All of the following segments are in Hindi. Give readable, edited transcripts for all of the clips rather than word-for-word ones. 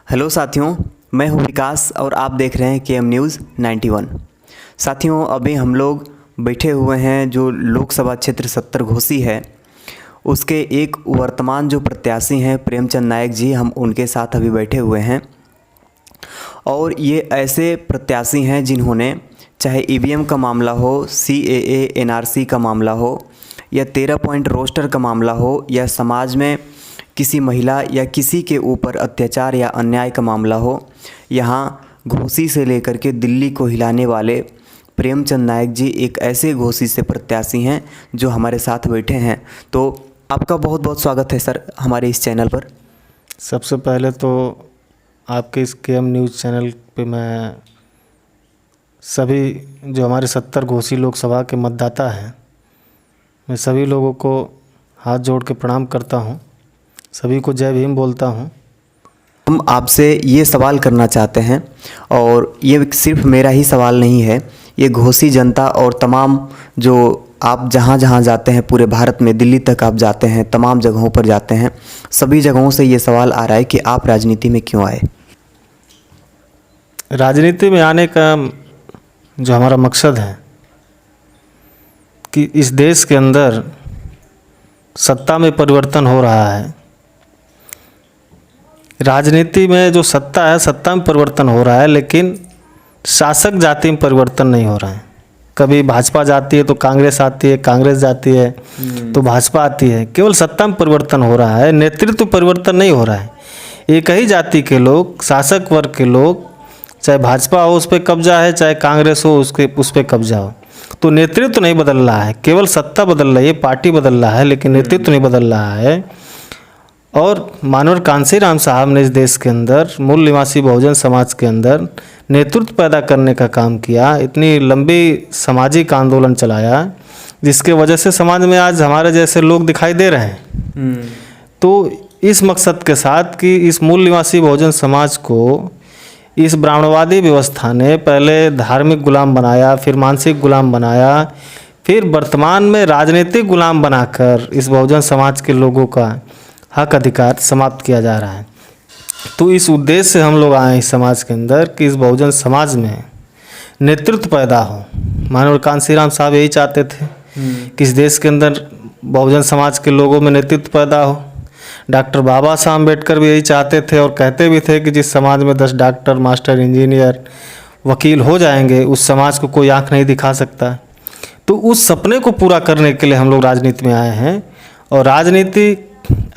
हेलो साथियों, मैं हूं विकास और आप देख रहे हैं केएम न्यूज़ 91। साथियों, अभी हम लोग बैठे हुए हैं जो लोकसभा क्षेत्र 70 घोसी है, उसके एक वर्तमान जो प्रत्याशी हैं प्रेमचंद नायक जी, हम उनके साथ अभी बैठे हुए हैं। और ये ऐसे प्रत्याशी हैं जिन्होंने चाहे ईवीएम का मामला हो, सीएए एनआरसी का मामला हो, या 13 पॉइंट रोस्टर का मामला हो, या समाज में किसी महिला या किसी के ऊपर अत्याचार या अन्याय का मामला हो, यहाँ घोसी से लेकर के दिल्ली को हिलाने वाले प्रेमचंद नायक जी एक ऐसे घोसी से प्रत्याशी हैं जो हमारे साथ बैठे हैं। तो आपका बहुत बहुत स्वागत है सर हमारे इस चैनल पर। सबसे पहले तो आपके इस केएम न्यूज़ चैनल पे मैं सभी जो हमारे 70 घोसी लोकसभा के मतदाता हैं, मैं सभी लोगों को हाथ जोड़ के प्रणाम करता हूं, सभी को जय भीम बोलता हूं। हम आपसे ये सवाल करना चाहते हैं, और ये सिर्फ मेरा ही सवाल नहीं है, ये घोसी जनता और तमाम जो आप जहाँ जहाँ जाते हैं पूरे भारत में, दिल्ली तक आप जाते हैं, तमाम जगहों पर जाते हैं, सभी जगहों से ये सवाल आ रहा है कि आप राजनीति में क्यों आए। राजनीति में आने का जो हमारा मकसद है कि इस देश के अंदर सत्ता में परिवर्तन हो रहा है। राजनीति में जो सत्ता है, सत्ता में परिवर्तन हो रहा है, लेकिन शासक जाति में परिवर्तन नहीं हो रहा है। कभी भाजपा जाती है तो कांग्रेस आती है, कांग्रेस जाती है तो भाजपा आती है। केवल सत्ता में परिवर्तन हो रहा है, नेतृत्व परिवर्तन नहीं हो रहा है। एक ही जाति के लोग, शासक वर्ग के लोग, चाहे भाजपा हो उस पर कब्जा है, चाहे कांग्रेस हो उस पर कब्जा हो, तो नेतृत्व नहीं बदल रहा है, केवल सत्ता बदल रही है, पार्टी बदल रहा है, लेकिन नेतृत्व नहीं बदल रहा है। और मानवर कांसीराम साहब ने इस देश के अंदर, मूल निवासी बहुजन समाज के अंदर नेतृत्व पैदा करने का काम किया। इतनी लंबी सामाजिक आंदोलन चलाया जिसके वजह से समाज में आज हमारे जैसे लोग दिखाई दे रहे हैं। तो इस मकसद के साथ कि इस मूल निवासी बहुजन समाज को इस ब्राह्मणवादी व्यवस्था ने पहले धार्मिक गुलाम बनाया, फिर मानसिक गुलाम बनाया, फिर वर्तमान में राजनीतिक गुलाम बनाकर इस बहुजन समाज के लोगों का हक अधिकार समाप्त किया जा रहा है। तो इस उद्देश्य से हम लोग आए हैं इस समाज के अंदर कि इस बहुजन समाज में नेतृत्व पैदा हो। मानव कांसीराम साहब यही चाहते थे कि इस देश के अंदर बहुजन समाज के लोगों में नेतृत्व पैदा हो। डॉक्टर बाबा साहब अम्बेडकर भी यही चाहते थे और कहते भी थे कि जिस समाज में 10 डॉक्टर, मास्टर, इंजीनियर, वकील हो जाएंगे, उस समाज को कोई आंख नहीं दिखा सकता। तो उस सपने को पूरा करने के लिए हम लोग राजनीति में आए हैं। और राजनीति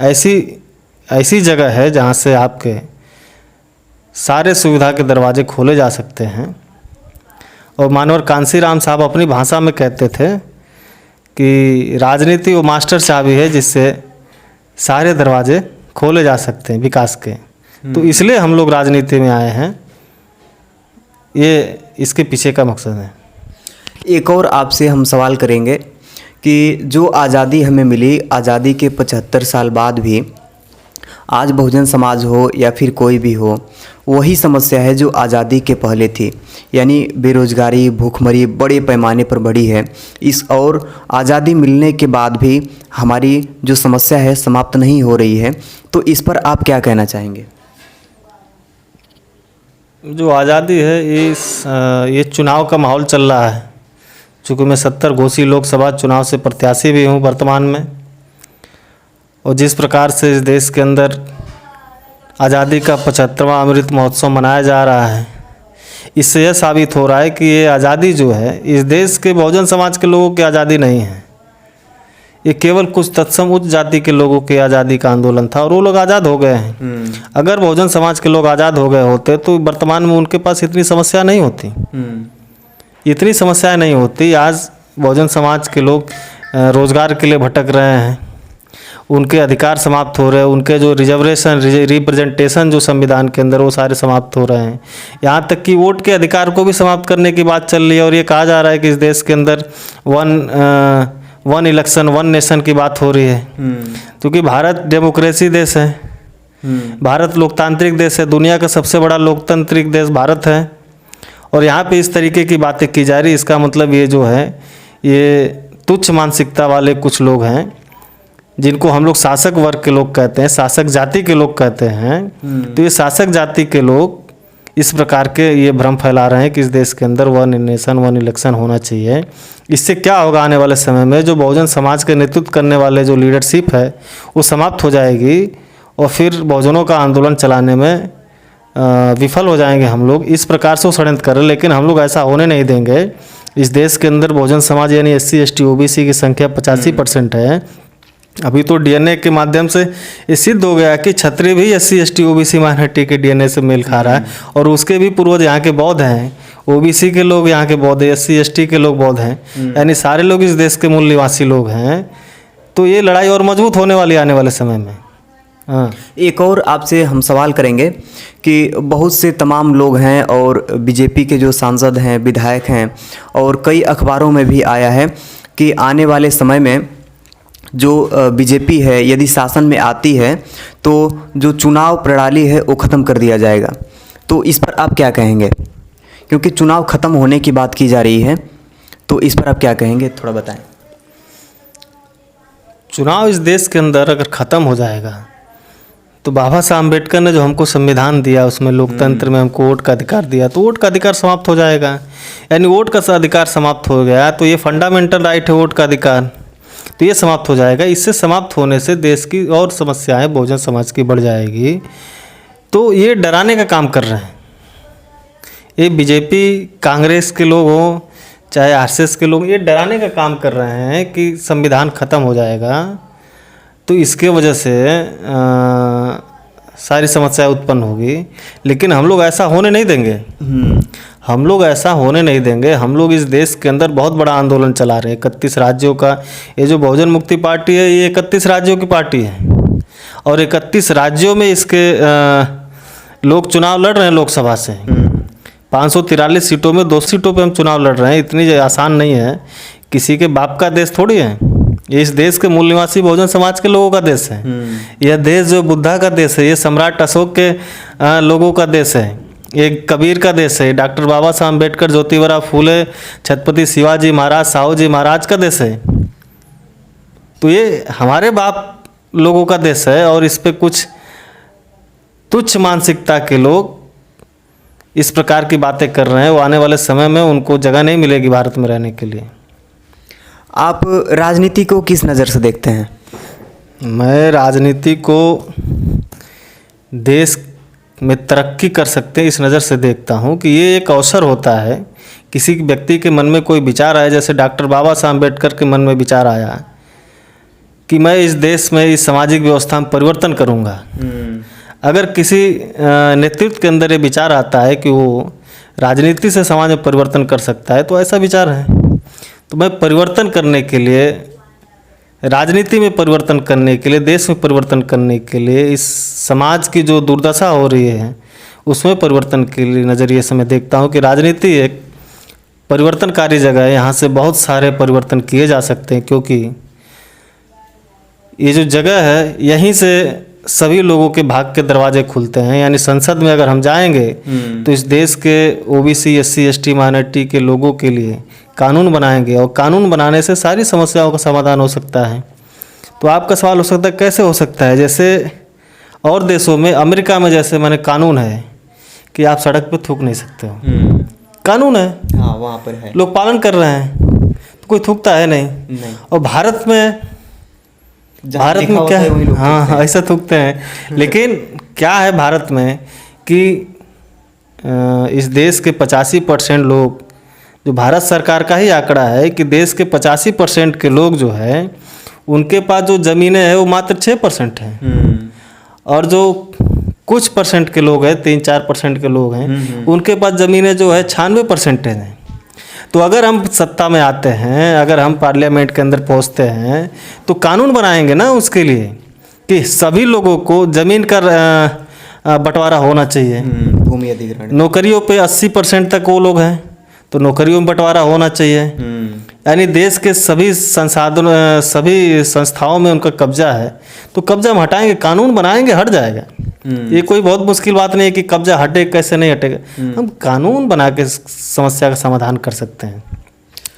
ऐसी जगह है जहाँ से आपके सारे सुविधा के दरवाजे खोले जा सकते हैं। और मानवर कांसीराम साहब अपनी भाषा में कहते थे कि राजनीति वो मास्टर चाबी है जिससे सारे दरवाजे खोले जा सकते हैं विकास के। तो इसलिए हम लोग राजनीति में आए हैं, ये इसके पीछे का मकसद है। एक और आपसे हम सवाल करेंगे कि जो आज़ादी हमें मिली, आज़ादी के 75 साल बाद भी आज बहुजन समाज हो या फिर कोई भी हो, वही समस्या है जो आज़ादी के पहले थी, यानी बेरोजगारी, भूखमरी बड़े पैमाने पर बढ़ी है। इस और आज़ादी मिलने के बाद भी हमारी जो समस्या है समाप्त नहीं हो रही है। तो इस पर आप क्या कहना चाहेंगे? जो आज़ादी है, ये चुनाव का माहौल चल रहा है। चूँकि मैं 70 घोसी लोकसभा चुनाव से प्रत्याशी भी हूँ वर्तमान में, और जिस प्रकार से इस देश के अंदर आज़ादी का 75वां अमृत महोत्सव मनाया जा रहा है, इससे यह साबित हो रहा है कि ये आज़ादी जो है इस देश के बहुजन समाज के लोगों की आज़ादी नहीं है। ये केवल कुछ तत्सम उच्च जाति के लोगों की आज़ादी का आंदोलन था, और वो लोग आज़ाद हो गए हैं। अगर बहुजन समाज के लोग आज़ाद हो गए होते तो वर्तमान में उनके पास इतनी समस्या नहीं होती, इतनी समस्याएं नहीं होती। आज बहुजन समाज के लोग रोज़गार के लिए भटक रहे हैं, उनके अधिकार समाप्त हो रहे हैं, उनके जो रिजर्वेशन, रिप्रेजेंटेशन जो संविधान के अंदर, वो सारे समाप्त हो रहे हैं। यहाँ तक कि वोट के अधिकार को भी समाप्त करने की बात चल रही है। और ये कहा जा रहा है कि इस देश के अंदर वन इलेक्शन, वन नेशन की बात हो रही है, क्योंकि भारत डेमोक्रेसी देश है, भारत लोकतांत्रिक देश है, दुनिया का सबसे बड़ा लोकतांत्रिक देश भारत है। और यहाँ पे इस तरीके की बातें की जा रही, इसका मतलब ये जो है, ये तुच्छ मानसिकता वाले कुछ लोग हैं जिनको हम लोग शासक वर्ग के लोग कहते हैं, शासक जाति के लोग कहते हैं, तो ये शासक जाति के लोग इस प्रकार के ये भ्रम फैला रहे हैं कि इस देश के अंदर वन नेशन वन इलेक्शन होना चाहिए। इससे क्या होगा, आने वाले समय में जो बहुजन समाज के नेतृत्व करने वाले जो लीडरशिप है वो समाप्त हो जाएगी और फिर बहुजनों का आंदोलन चलाने में विफल हो जाएंगे हम लोग। इस प्रकार से वो षड्यंत्र कर रहे हैं, लेकिन हम लोग ऐसा होने नहीं देंगे। इस देश के अंदर बहुजन समाज यानी SC ST OBC की संख्या 85% है। अभी तो DNA के माध्यम से ये सिद्ध हो गया कि क्षत्रिय भी SC ST OBC माइनॉरिटी के DNA से मेल खा रहा है और उसके भी पूर्वज यहाँ के बौद्ध हैं, OBC के लोग यहाँ के बौद्ध हैं, SC ST के लोग बौद्ध हैं, यानी सारे लोग इस देश के मूल निवासी लोग हैं। तो ये लड़ाई और मजबूत होने वाली है आने वाले समय में। हाँ, एक और आपसे हम सवाल करेंगे कि बहुत से तमाम लोग हैं और बीजेपी के जो सांसद हैं, विधायक हैं, और कई अखबारों में भी आया है कि आने वाले समय में जो बीजेपी है यदि शासन में आती है तो जो चुनाव प्रणाली है वो ख़त्म कर दिया जाएगा। तो इस पर आप क्या कहेंगे? क्योंकि चुनाव ख़त्म होने की बात की जा रही है, तो इस पर आप क्या कहेंगे, थोड़ा बताएं। चुनाव इस देश के अंदर अगर ख़त्म हो जाएगा तो बाबा साहब अम्बेडकर ने जो हमको संविधान दिया, उसमें लोकतंत्र में हमको वोट का अधिकार दिया, तो वोट का अधिकार समाप्त हो जाएगा। यानी वोट का अधिकार समाप्त हो गया तो ये फंडामेंटल राइट है वोट का अधिकार, तो ये समाप्त हो जाएगा। इससे समाप्त होने से देश की और समस्याएं बहुजन समाज की बढ़ जाएगी। तो ये डराने का काम कर रहे हैं ये बीजेपी, कांग्रेस के लोग हों चाहे RSS के लोग, ये डराने का काम कर रहे हैं कि संविधान ख़त्म हो जाएगा तो इसके वजह से सारी समस्याएं उत्पन्न होगी। लेकिन हम लोग ऐसा होने नहीं देंगे, हम लोग ऐसा होने नहीं देंगे। हम लोग इस देश के अंदर बहुत बड़ा आंदोलन चला रहे हैं 31 राज्यों का। ये जो बहुजन मुक्ति पार्टी है ये 31 राज्यों की पार्टी है और 31 राज्यों में इसके लोग चुनाव लड़ रहे हैं लोकसभा से। 543 सीटों में 2 सीटों पे हम चुनाव लड़ रहे हैं। इतनी आसान नहीं है, किसी के बाप का देश थोड़ी है ये। इस देश के मूल निवासी बहुजन समाज के लोगों का देश है। यह देश जो बुद्धा का देश है, ये सम्राट अशोक के लोगों का देश है, ये कबीर का देश है, डॉक्टर बाबा साहब अम्बेडकर, ज्योतिबा फूले, छत्रपति शिवाजी महाराज, साहू जी महाराज का देश है। तो ये हमारे बाप लोगों का देश है और इस पे कुछ तुच्छ मानसिकता के लोग इस प्रकार की बातें कर रहे हैं। वो आने वाले समय में उनको जगह नहीं मिलेगी भारत में रहने के लिए। आप राजनीति को किस नज़र से देखते हैं? मैं राजनीति को देश में तरक्की कर सकते हैं इस नज़र से देखता हूँ कि ये एक अवसर होता है। किसी व्यक्ति के मन में कोई विचार आया, जैसे डॉक्टर बाबा साहब अम्बेडकर के मन में विचार आया कि मैं इस देश में इस सामाजिक व्यवस्था में परिवर्तन करूँगा। अगर किसी नेतृत्व के अंदर ये विचार आता है कि वो राजनीति से समाज में परिवर्तन कर सकता है, तो ऐसा विचार है। तो मैं परिवर्तन करने के लिए, राजनीति में परिवर्तन करने के लिए, देश में परिवर्तन करने के लिए, इस समाज की जो दुर्दशा हो रही है उसमें परिवर्तन के लिए नज़रिए से मैं देखता हूँ कि राजनीति एक परिवर्तनकारी जगह है। यहाँ से बहुत सारे परिवर्तन किए जा सकते हैं क्योंकि ये जो जगह है यहीं से सभी लोगों के भाग के दरवाजे खुलते हैं। यानी संसद में अगर हम जाएंगे तो इस देश के OBC SC ST माइनॉरिटी के लोगों के लिए कानून बनाएंगे और कानून बनाने से सारी समस्याओं का समाधान हो सकता है। तो आपका सवाल हो सकता है कैसे हो सकता है? जैसे और देशों में, अमेरिका में जैसे मैंने कानून है कि आप सड़क पे थूक नहीं सकते हो, कानून है। हाँ, वहाँ पर है, लोग लोग पालन कर रहे हैं, तो कोई थूकता है नहीं। और भारत में क्या है? हाँ, ऐसा थूकते हैं। लेकिन क्या है भारत में कि इस देश के 85% लोग, जो भारत सरकार का ही आंकड़ा है कि देश के 85% के लोग जो है उनके पास जो ज़मीनें हैं वो मात्र 6% हैं और जो कुछ परसेंट के लोग हैं, 3-4% के लोग हैं, उनके पास ज़मीनें जो है 96% हैं। तो अगर हम सत्ता में आते हैं, अगर हम पार्लियामेंट के अंदर पहुंचते हैं तो कानून बनाएंगे ना उसके लिए कि सभी लोगों को ज़मीन का बंटवारा होना चाहिए। भूमि अधिग्रहण, नौकरियों पे 80% तक वो लोग हैं तो नौकरियों में बंटवारा होना चाहिए। यानी देश के सभी संसाधन, सभी संस्थाओं में उनका कब्जा है तो कब्जा हम हटाएंगे, कानून बनाएंगे, हट जाएगा। ये कोई बहुत मुश्किल बात नहीं है कि कब्जा हटे, कैसे नहीं हटेगा। हम कानून बना के समस्या का समाधान कर सकते हैं।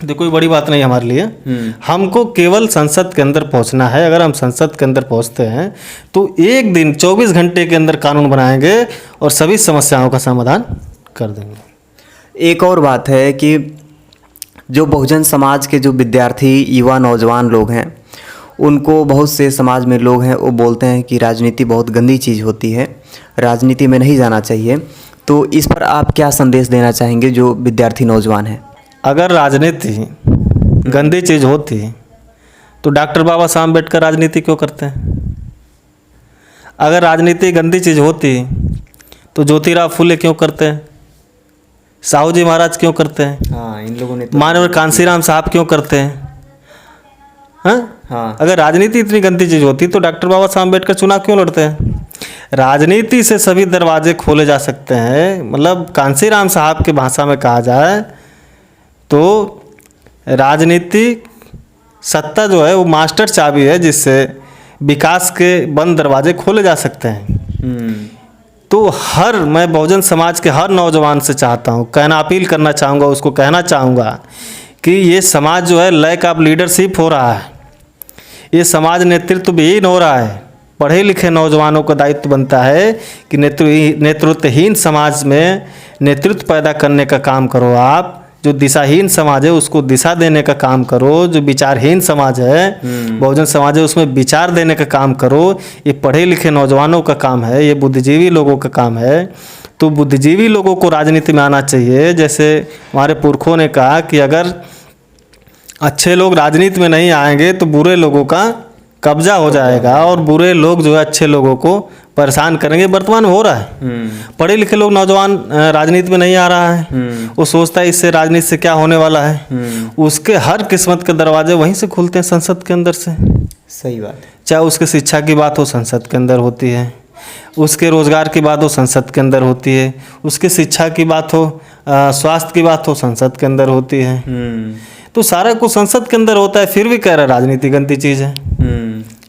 तो कोई बड़ी बात नहीं हमारे लिए। हमको केवल संसद के अंदर पहुंचना है। अगर हम संसद के अंदर पहुंचते हैं तो एक दिन 24 घंटे के अंदर कानून बनाएंगे और सभी समस्याओं का समाधान कर देंगे। एक और बात है कि जो बहुजन समाज के जो विद्यार्थी, युवा, नौजवान लोग हैं, उनको बहुत से समाज में लोग हैं वो बोलते हैं कि राजनीति बहुत गंदी चीज़ होती है, राजनीति में नहीं जाना चाहिए। तो इस पर आप क्या संदेश देना चाहेंगे जो विद्यार्थी नौजवान हैं? अगर राजनीति गंदी चीज़ होती तो डॉक्टर बाबा साहब अम्बेडकर राजनीति क्यों करते हैं? अगर राजनीति गंदी चीज़ होती तो ज्योतिराव फुले क्यों करते हैं? साहू जी महाराज क्यों करते हैं? हाँ, इन लोगों ने तो मानव कांसीराम साहब क्यों करते हैं? हाँ, अगर राजनीति इतनी गंदी चीज़ होती तो डॉक्टर बाबा साहब अम्बेडकर चुनाव क्यों लड़ते हैं? राजनीति से सभी दरवाजे खोले जा सकते हैं। मतलब कांसीराम साहब की भाषा में कहा जाए तो राजनीति सत्ता जो है वो मास्टर चाबी है जिससे विकास के बंद दरवाजे खोले जा सकते हैं। तो मैं बहुजन समाज के हर नौजवान से चाहता हूँ, अपील करना चाहूँगा, उसको कहना चाहूँगा कि ये समाज जो है लैक ऑफ लीडरशिप हो रहा है, ये समाज नेतृत्व विहीन हो रहा है। पढ़े लिखे नौजवानों का दायित्व बनता है कि नेतृत्वहीन समाज में नेतृत्व पैदा करने का काम करो। आप जो दिशाहीन समाज है उसको दिशा देने का काम करो। जो विचारहीन समाज है, बहुजन समाज है, उसमें विचार देने का काम करो। ये पढ़े लिखे नौजवानों का काम है, ये बुद्धिजीवी लोगों का काम है। तो बुद्धिजीवी लोगों को राजनीति में आना चाहिए। जैसे हमारे पुरखों ने कहा कि अगर अच्छे लोग राजनीति में नहीं आएंगे तो बुरे लोगों का कब्जा हो जाएगा और बुरे लोग जो है अच्छे लोगों को परेशान करेंगे। वर्तमान हो रहा है। पढ़े लिखे लोग, नौजवान राजनीति में नहीं आ रहा है, वो सोचता है इससे राजनीति से क्या होने वाला है। उसके हर किस्मत के दरवाजे वहीं से खुलते हैं, संसद के अंदर से। सही बात है। चाहे उसके शिक्षा की बात हो, संसद के अंदर होती है। उसके रोजगार की बात हो, संसद के अंदर होती है। उसके शिक्षा की बात हो, स्वास्थ्य की बात हो, संसद के अंदर होती है। तो सारा कुछ संसद के अंदर होता है, फिर भी कह रहा है राजनीति गंदी चीज़ है।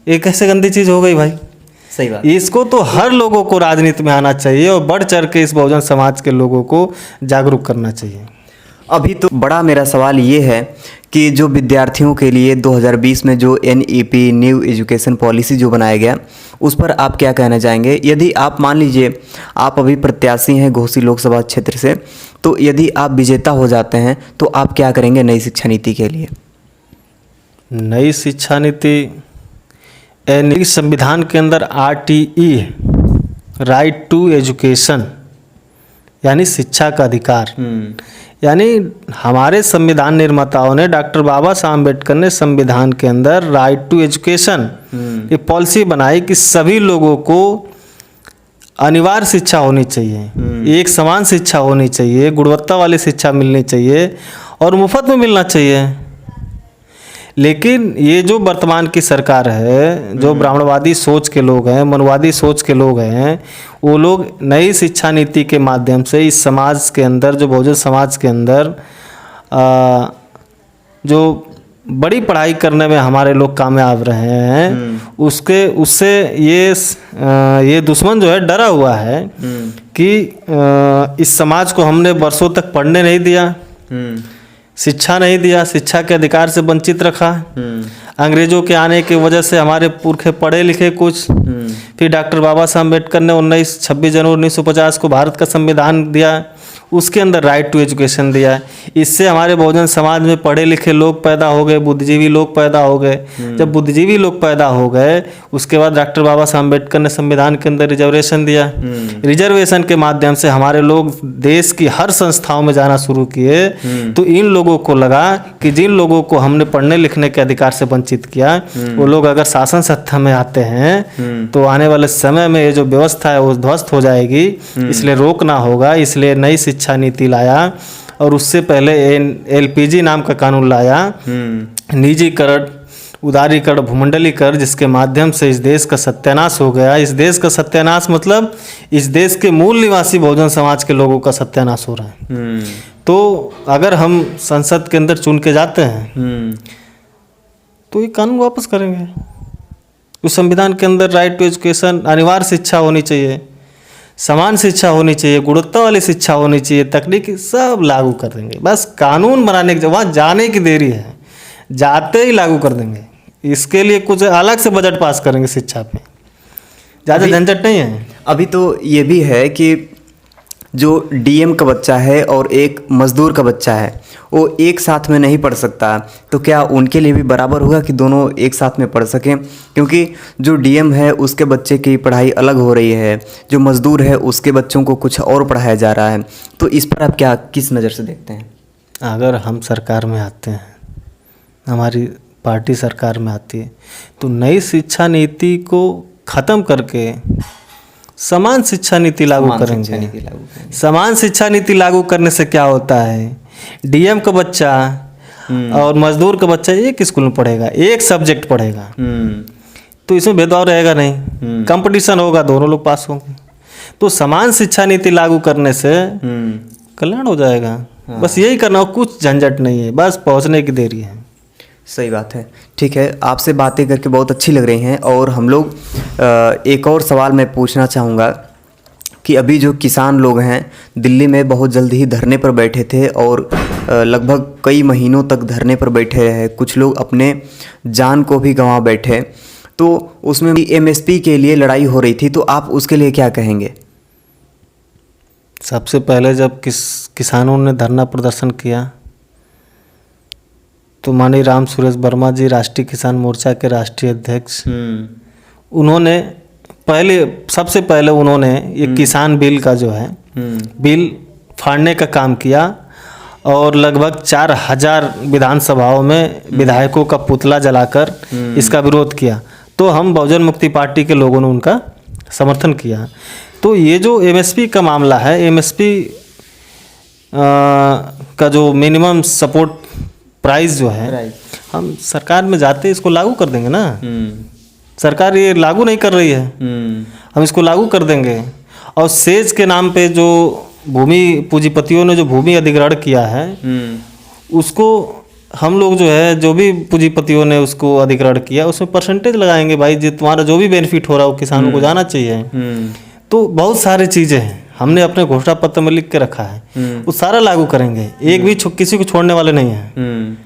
ये कैसे गंदी चीज़ हो गई भाई? सही बात। इसको तो हर लोगों को राजनीति में आना चाहिए और बढ़ चढ़ के इस बहुजन समाज के लोगों को जागरूक करना चाहिए। अभी तो बड़ा मेरा सवाल ये है कि जो विद्यार्थियों के लिए 2020 में जो NEP न्यू एजुकेशन पॉलिसी जो बनाया गया, उस पर आप क्या कहना चाहेंगे? यदि आप मान लीजिए आप अभी प्रत्याशी हैं घोसी लोकसभा क्षेत्र से, तो यदि आप विजेता हो जाते हैं तो आप क्या करेंगे नई शिक्षा नीति के लिए? नई शिक्षा नीति संविधान के अंदर RTE राइट टू एजुकेशन यानी शिक्षा का अधिकार, यानी हमारे संविधान निर्माताओं ने, डॉक्टर बाबा साहब अम्बेडकर ने संविधान के अंदर राइट टू एजुकेशन ये पॉलिसी बनाई कि सभी लोगों को अनिवार्य शिक्षा होनी चाहिए, एक समान शिक्षा होनी चाहिए, गुणवत्ता वाली शिक्षा मिलनी चाहिए और मुफ्त में मिलना चाहिए। लेकिन ये जो वर्तमान की सरकार है, जो ब्राह्मणवादी सोच के लोग हैं, मनवादी सोच के लोग हैं, वो लोग नई शिक्षा नीति के माध्यम से इस समाज के अंदर, जो बहुजन समाज के अंदर जो बड़ी पढ़ाई करने में हमारे लोग कामयाब रहे हैं, उससे ये दुश्मन जो है डरा हुआ है कि इस समाज को हमने वर्षों तक पढ़ने नहीं दिया, शिक्षा नहीं दिया, शिक्षा के अधिकार से वंचित रखा। अंग्रेजों के आने की वजह से हमारे पुरखे पढ़े लिखे कुछ, फिर डॉक्टर बाबा साहब अम्बेडकर ने 26 जनवरी 1950 को भारत का संविधान दिया, उसके अंदर राइट टू एजुकेशन दिया है। इससे हमारे बहुजन समाज में पढ़े लिखे लोग पैदा हो गए, बुद्धिजीवी लोग पैदा हो गए। जब बुद्धिजीवी लोग पैदा हो गए, उसके बाद डॉक्टर बाबा साहब अम्बेडकर ने संविधान के अंदर रिजर्वेशन दिया। रिजर्वेशन के माध्यम से हमारे लोग देश की हर संस्थाओं में जाना शुरू किए। तो इन लोगों को लगा कि जिन लोगों को हमने पढ़ने लिखने के अधिकार से वंचित किया, वो लोग अगर शासन सत्ता में आते हैं तो आने वाले समय में ये जो व्यवस्था है वो ध्वस्त हो जाएगी, इसलिए रोकना होगा। इसलिए नई शिक्षा नीति लाया और उससे पहले LPG नाम का कानून लाया, निजीकरण, उदारीकरण, भूमंडलीकरण, जिसके माध्यम से इस देश का सत्यानाश हो गया। इस देश का सत्यानाश मतलब इस देश के मूल निवासी बहुजन समाज के लोगों का सत्यानाश हो रहा है। तो अगर हम संसद के अंदर चुन के जाते हैं तो ये कानून वापस करेंगे। उस संविधान के अंदर राइट टू एजुकेशन, अनिवार्य शिक्षा होनी चाहिए। समान शिक्षा होनी चाहिए, गुणवत्ता वाली शिक्षा होनी चाहिए, तकनीकी सब लागू कर देंगे। बस कानून बनाने के वहाँ जाने की देरी है, जाते ही लागू कर देंगे। इसके लिए कुछ अलग से बजट पास करेंगे शिक्षा पे, ज़्यादा झंझट नहीं है। अभी तो ये भी है कि जो डीएम का बच्चा है और एक मज़दूर का बच्चा है वो एक साथ में नहीं पढ़ सकता, तो क्या उनके लिए भी बराबर होगा कि दोनों एक साथ में पढ़ सकें? क्योंकि जो डीएम है उसके बच्चे की पढ़ाई अलग हो रही है, जो मज़दूर है उसके बच्चों को कुछ और पढ़ाया जा रहा है। तो इस पर आप क्या किस नज़र से देखते हैं? अगर हम सरकार में आते हैं, हमारी पार्टी सरकार में आती है, तो नई शिक्षा नीति को ख़त्म करके समान शिक्षा नीति लागू करेंगे। समान शिक्षा नीति लागू करने से क्या होता है, डीएम का बच्चा और मजदूर का बच्चा एक स्कूल में पढ़ेगा, एक सब्जेक्ट पढ़ेगा, तो इसमें भेदभाव रहेगा नहीं, कंपटीशन होगा, दोनों लोग पास होंगे। तो समान शिक्षा नीति लागू करने से कल्याण हो जाएगा। बस यही करना हो, कुछ झंझट नहीं है, बस पहुंचने की देरी है। सही बात है। ठीक है, आपसे बातें करके बहुत अच्छी लग रही हैं। और हम लोग एक और सवाल मैं पूछना चाहूँगा कि अभी जो किसान लोग हैं दिल्ली में बहुत जल्द ही धरने पर बैठे थे और लगभग कई महीनों तक धरने पर बैठे रहे, कुछ लोग अपने जान को भी गंवा बैठे, तो उसमें भी एमएसपी के लिए लड़ाई हो रही थी, तो आप उसके लिए क्या कहेंगे? सबसे पहले जब किसानों ने धरना प्रदर्शन किया तो माननीय राम सूरज वर्मा जी, राष्ट्रीय किसान मोर्चा के राष्ट्रीय अध्यक्ष, उन्होंने सबसे पहले उन्होंने ये किसान बिल का जो है बिल फाड़ने का काम किया और लगभग 4000 विधानसभाओं में विधायकों का पुतला जलाकर इसका विरोध किया। तो हम बहुजन मुक्ति पार्टी के लोगों ने उनका समर्थन किया। तो ये जो एमएसपी का मामला है, एमएसपी का जो मिनिमम सपोर्ट प्राइस जो है, हम सरकार में जाते इसको लागू कर देंगे ना। सरकार ये लागू नहीं कर रही है, हम इसको लागू कर देंगे। और सेज के नाम पे जो भूमि पूंजीपतियों ने जो भूमि अधिग्रहण किया है, उसको हम लोग जो है, जो भी पूंजीपतियों ने उसको अधिग्रहण किया उसमें परसेंटेज लगाएंगे। भाई जी, तुम्हारा जो भी बेनिफिट हो रहा है वो किसानों को जाना चाहिए। तो बहुत सारी चीज़ें हैं, हमने अपने घोषणा पत्र में लिख के रखा है, वो सारा लागू करेंगे, एक भी किसी को छोड़ने वाले नहीं हैं।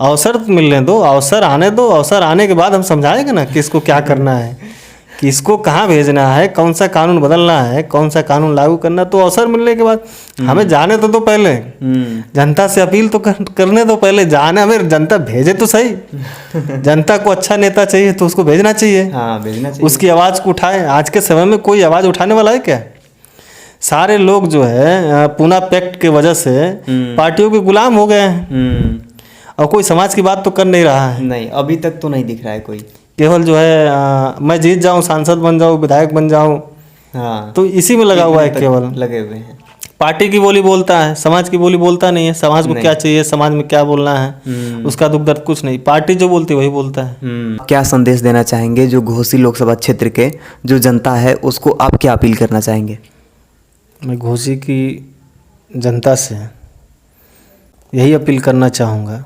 अवसर मिलने दो, अवसर आने दो, अवसर आने के बाद हम समझाएंगे ना किसको क्या करना है, किसको कहाँ भेजना है, कौन सा कानून बदलना है, कौन सा कानून लागू करना है। तो अवसर मिलने के बाद हमें जाने तो पहले जनता से अपील तो करने दो, पहले जाने, हमें जनता भेजे तो सही। जनता को अच्छा नेता चाहिए तो उसको भेजना चाहिए, भेजना चाहिए, उसकी आवाज़ को उठाए। आज के समय में कोई आवाज़ उठाने वाला है क्या? सारे लोग जो है पूना पैक्ट के वजह से पार्टियों के गुलाम हो गए हैं और कोई समाज की बात तो कर नहीं रहा है। नहीं, अभी तक तो नहीं दिख रहा है कोई। केवल जो है मैं जीत जाऊं, सांसद बन जाऊं, विधायक बन जाऊं, तो इसी में लगा हुआ है, केवल लगे हुए हैं। पार्टी की बोली बोलता है, समाज की बोली बोलता नहीं है। समाज को क्या चाहिए, समाज में क्या बोलना है, उसका दुख दर्द कुछ नहीं, पार्टी जो बोलती है वही बोलता है। क्या संदेश देना चाहेंगे जो घोसी लोकसभा क्षेत्र के जो जनता है उसको आप क्या अपील करना चाहेंगे? मैं घोसी की जनता से यही अपील करना चाहूँगा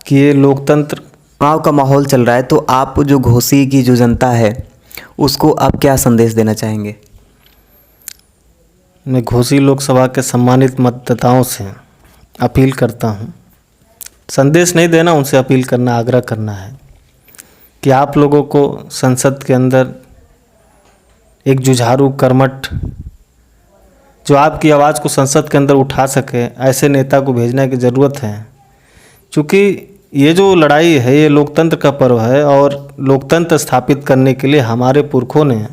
कि ये लोकतंत्र, चुनाव का माहौल चल रहा है, तो आप जो घोसी की जो जनता है उसको आप क्या संदेश देना चाहेंगे? मैं घोसी लोकसभा के सम्मानित मतदाताओं से अपील करता हूँ, संदेश नहीं देना, उनसे अपील करना, आग्रह करना है कि आप लोगों को संसद के अंदर एक जुझारू, कर्मठ, जो आपकी आवाज़ को संसद के अंदर उठा सके, ऐसे नेता को भेजने की ज़रूरत है। क्योंकि ये जो लड़ाई है ये लोकतंत्र का पर्व है और लोकतंत्र स्थापित करने के लिए हमारे पुरखों ने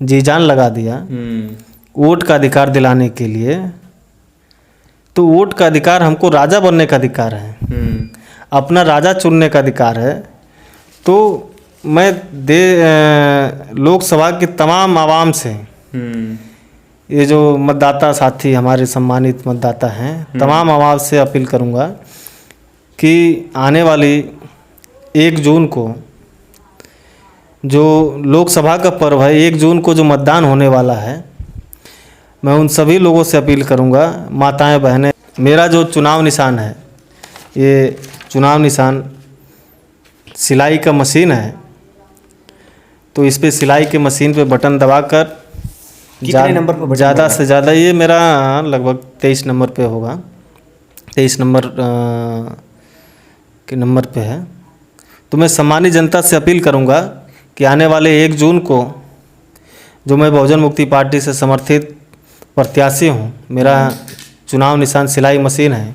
जी जान लगा दिया, वोट का अधिकार दिलाने के लिए। तो वोट का अधिकार, हमको राजा बनने का अधिकार है, अपना राजा चुनने का अधिकार है। तो मैं लोकसभा की तमाम आवाम से, ये जो मतदाता साथी हमारे सम्मानित मतदाता हैं, तमाम आवाम से अपील करूंगा कि आने वाली 1 जून को जो लोकसभा का पर्व है, 1 जून को जो मतदान होने वाला है, मैं उन सभी लोगों से अपील करूंगा, माताएं, बहनें, मेरा जो चुनाव निशान है, ये चुनाव निशान सिलाई का मशीन है। तो इस पे सिलाई के मशीन पे बटन दबाकर कितने नंबर पर बटन ज़्यादा से ज़्यादा, ये मेरा लगभग 23 नंबर पे होगा, 23 नंबर के नंबर पे है। तो मैं सामान्य जनता से अपील करूंगा कि आने वाले 1 जून को जो मैं बहुजन मुक्ति पार्टी से समर्थित प्रत्याशी हूं, मेरा चुनाव निशान सिलाई मशीन है।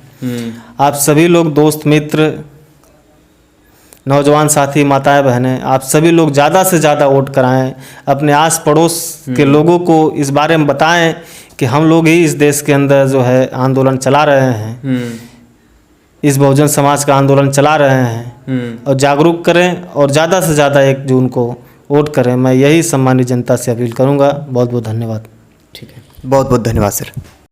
आप सभी लोग, दोस्त मित्र, नौजवान साथी, माताएं बहनें, आप सभी लोग ज़्यादा से ज़्यादा वोट कराएं। अपने आस पड़ोस के लोगों को इस बारे में बताएं कि हम लोग ही इस देश के अंदर जो है आंदोलन चला रहे हैं, इस बहुजन समाज का आंदोलन चला रहे हैं, और जागरूक करें और ज़्यादा से ज़्यादा 1 जून को वोट करें। मैं यही सम्मानित जनता से अपील करूंगा। बहुत बहुत धन्यवाद। ठीक है, बहुत बहुत धन्यवाद सर।